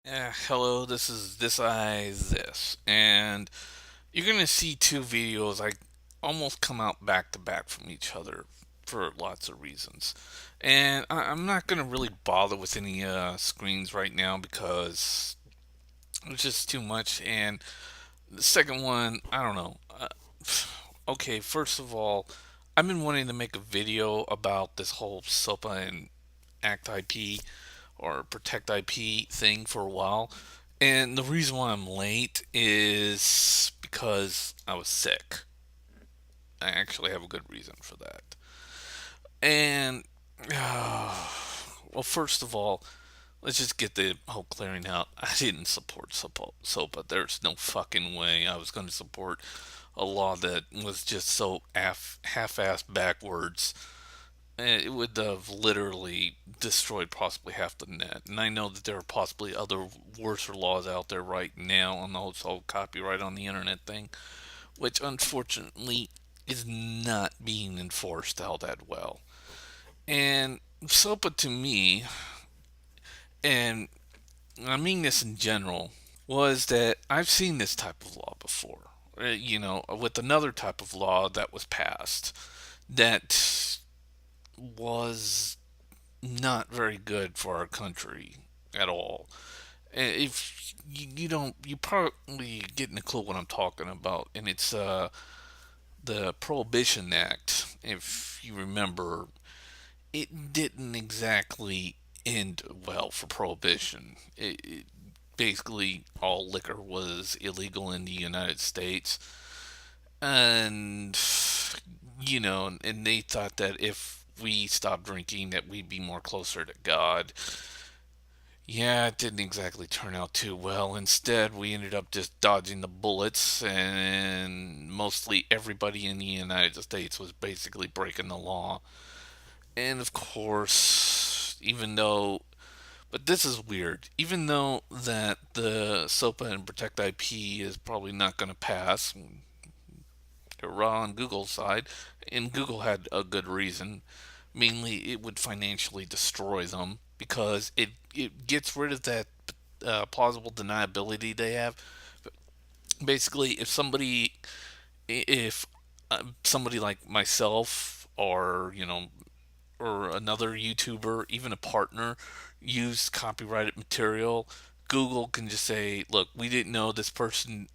Hello, this is this, and you're gonna see two videos like almost come out back to back from each other for lots of reasons, and I'm not gonna really bother with any screens right now because it's just too much. And the second one, I don't know. Okay, first of all, I've been wanting to make a video about this whole SOPA and ACT IP or Protect IP thing for a while. And the reason why I'm late is because I was sick. I actually have a good reason for that. And, well, first of all, let's just get the whole clearing out. I didn't support SOPA. There's no fucking way I was going to support a law that was just so half-assed backwards. It would have literally destroyed possibly half the net. And I know that there are possibly other worse laws out there right now on the whole copyright on the internet thing, which unfortunately is not being enforced all that well. And SOPA to me, and I mean this in general, was that I've seen this type of law before. With another type of law that was passed that was not very good for our country at all. If you don't, you probably getting a clue what I'm talking about, and it's the Prohibition Act. If you remember, it didn't exactly end well for prohibition. Basically, all liquor was illegal in the United States, and and they thought that if we stopped drinking, that we'd be more closer to God. Yeah, it didn't exactly turn out too well. Instead, we ended up just dodging the bullets, and mostly everybody in the United States was basically breaking the law. And of course, but this is weird, even though that the SOPA and Protect IP is probably not going to pass, hurrah on Google's side, and Google had a good reason. Mainly, it would financially destroy them because it gets rid of that plausible deniability they have. Basically, if somebody like myself or or another YouTuber, even a partner, used copyrighted material, Google can just say, "Look, we didn't know this person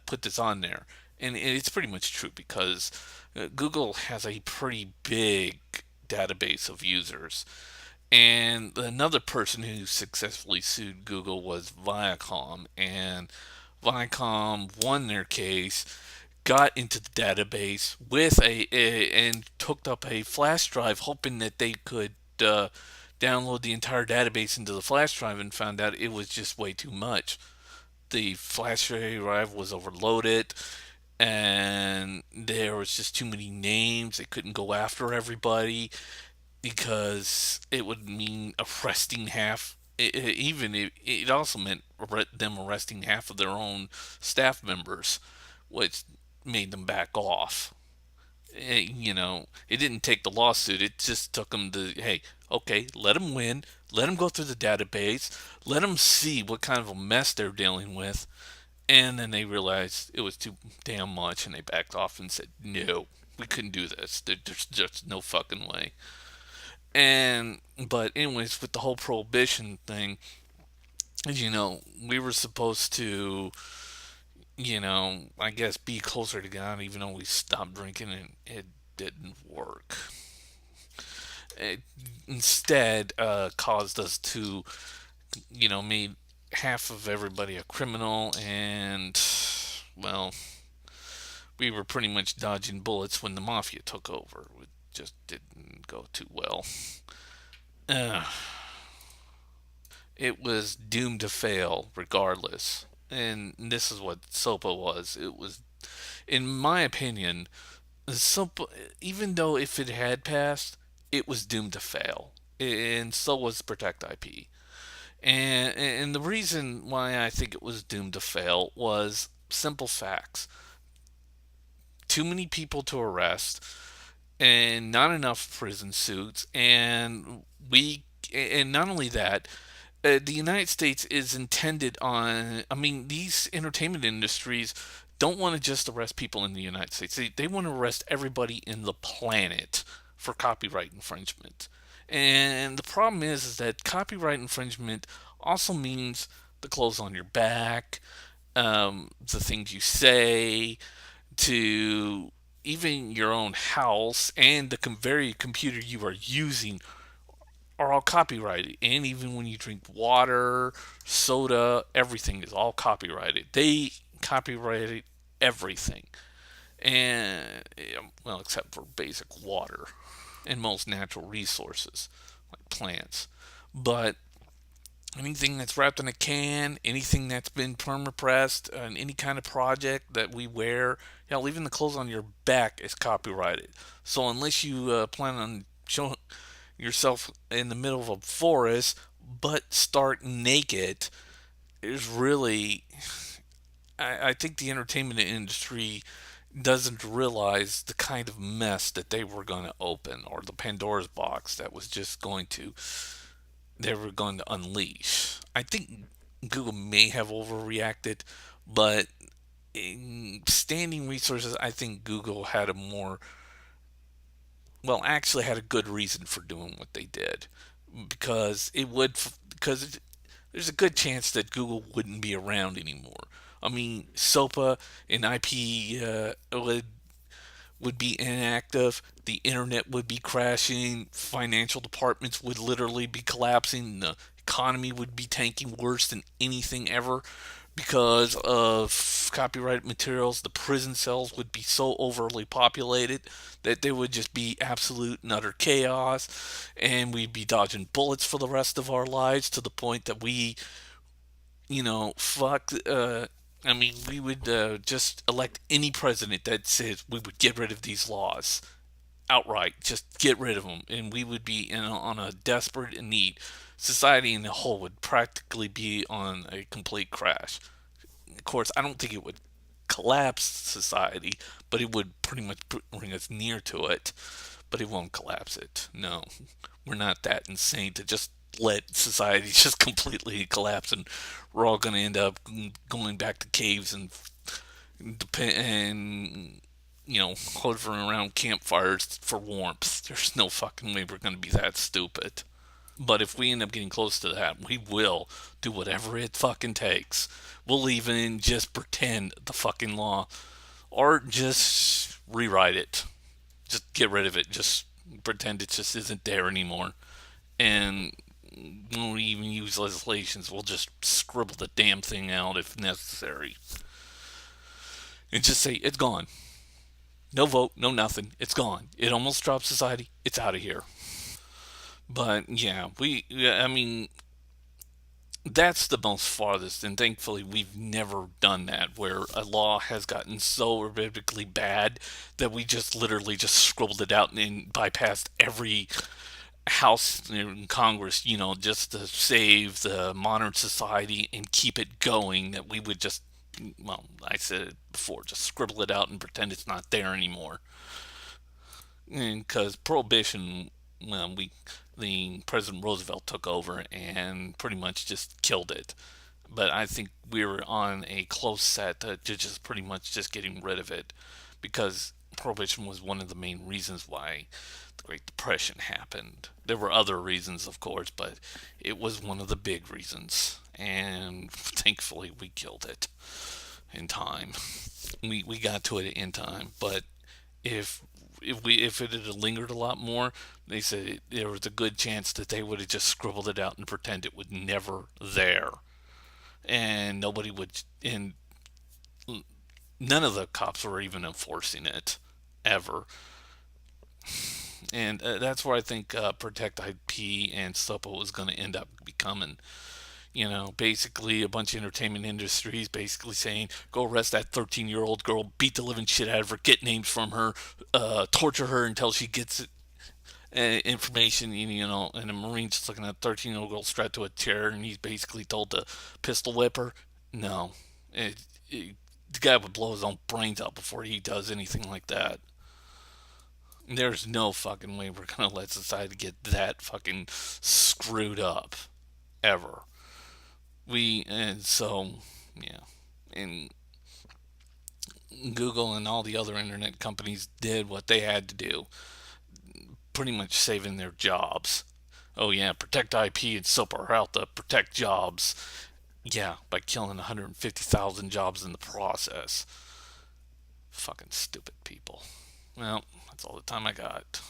put this on there," and it's pretty much true because Google has a pretty big database of users. And another person who successfully sued Google was Viacom, and Viacom won their case, got into the database and hooked up a flash drive, hoping that they could download the entire database into the flash drive, and found out it was just way too much. The flash drive was overloaded, and there was just too many names. They couldn't go after everybody because it would mean arresting half. It also meant them arresting half of their own staff members, which made them back off. It didn't take the lawsuit. It just took them to, hey, okay, let them win, let them go through the database, let them see what kind of a mess they're dealing with, and then they realized it was too damn much, and they backed off and said, no, we couldn't do this. There's just no fucking way. But anyways, with the whole prohibition thing, we were supposed to, I guess be closer to God, even though we stopped drinking, and it didn't work. It instead caused us to, made half of everybody a criminal, and well, we were pretty much dodging bullets when the mafia took over. It just didn't go too well. Uh, it was doomed to fail regardless. And this is what SOPA was. It was, in my opinion, SOPA, even though if it had passed, it was doomed to fail. And so was Protect IP. And the reason why I think it was doomed to fail was simple facts. Too many people to arrest, and not enough prison suits, and not only that, the United States is intended on. I mean, these entertainment industries don't want to just arrest people in the United States. They want to arrest everybody in the planet for copyright infringement. And the problem is that copyright infringement also means the clothes on your back, the things you say, to even your own house and the very computer you are using are all copyrighted. And even when you drink water, soda, everything is all copyrighted. They copyrighted everything. And, well, except for basic water and most natural resources like plants. But anything that's wrapped in a can, anything that's been permapressed, and any kind of project that we wear, hell, even the clothes on your back is copyrighted. So unless you plan on showing yourself in the middle of a forest but start naked, is really, I think the entertainment industry doesn't realize the kind of mess that they were going to open, or the Pandora's box that was just going to they were going to unleash. I think Google may have overreacted, but in standing resources, I think Google had a more, well, actually had a good reason for doing what they did, because it would, because there's a good chance that Google wouldn't be around anymore. I mean, SOPA and IP would be inactive, the internet would be crashing, financial departments would literally be collapsing, the economy would be tanking worse than anything ever because of copyrighted materials. The prison cells would be so overly populated that there would just be absolute and utter chaos, and we'd be dodging bullets for the rest of our lives to the point that we, fuck. I mean, we would just elect any president that says we would get rid of these laws outright, just get rid of them, and we would be on a desperate need. Society in the whole would practically be on a complete crash. Of course, I don't think it would collapse society, but it would pretty much bring us near to it. But it won't collapse it. No, we're not that insane to just let society just completely collapse, and we're all going to end up going back to caves and hovering around campfires for warmth. There's no fucking way we're going to be that stupid. But if we end up getting close to that, we will do whatever it fucking takes. We'll even just pretend the fucking law, or just rewrite it. Just get rid of it. Just pretend it just isn't there anymore. And we won't even use legislations. We'll just scribble the damn thing out if necessary. And just say, it's gone. No vote, no nothing. It's gone. It almost dropped society. It's out of here. But yeah, I mean, that's the most farthest, and thankfully we've never done that, where a law has gotten so horrifically bad that we just literally just scribbled it out and bypassed every house in Congress, just to save the modern society and keep it going. That we would just, well, I said it before, just scribble it out and pretend it's not there anymore. Because prohibition, well, the President Roosevelt took over and pretty much just killed it. But I think we were on a close set to just pretty much just getting rid of it, because prohibition was one of the main reasons why the Great Depression happened. There were other reasons, of course, but it was one of the big reasons. And thankfully, we killed it in time. We got to it in time. But if if it had lingered a lot more, they said there was a good chance that they would have just scribbled it out and pretend it was never there, and nobody would, and none of the cops were even enforcing it ever. And that's where I think Protect IP and SOPA was going to end up becoming. Basically a bunch of entertainment industries basically saying, go arrest that 13-year-old girl, beat the living shit out of her, get names from her, torture her until she gets information, and a Marine's just looking at a 13-year-old girl strapped to a chair, and he's basically told to pistol whip her. No. The guy would blow his own brains out before he does anything like that. There's no fucking way we're gonna let society get that fucking screwed up. Ever. And so, yeah. And Google and all the other internet companies did what they had to do, pretty much saving their jobs. Oh, yeah, protect IP and soap our out to protect jobs. Yeah, by killing 150,000 jobs in the process. Fucking stupid people. Well, that's all the time I got.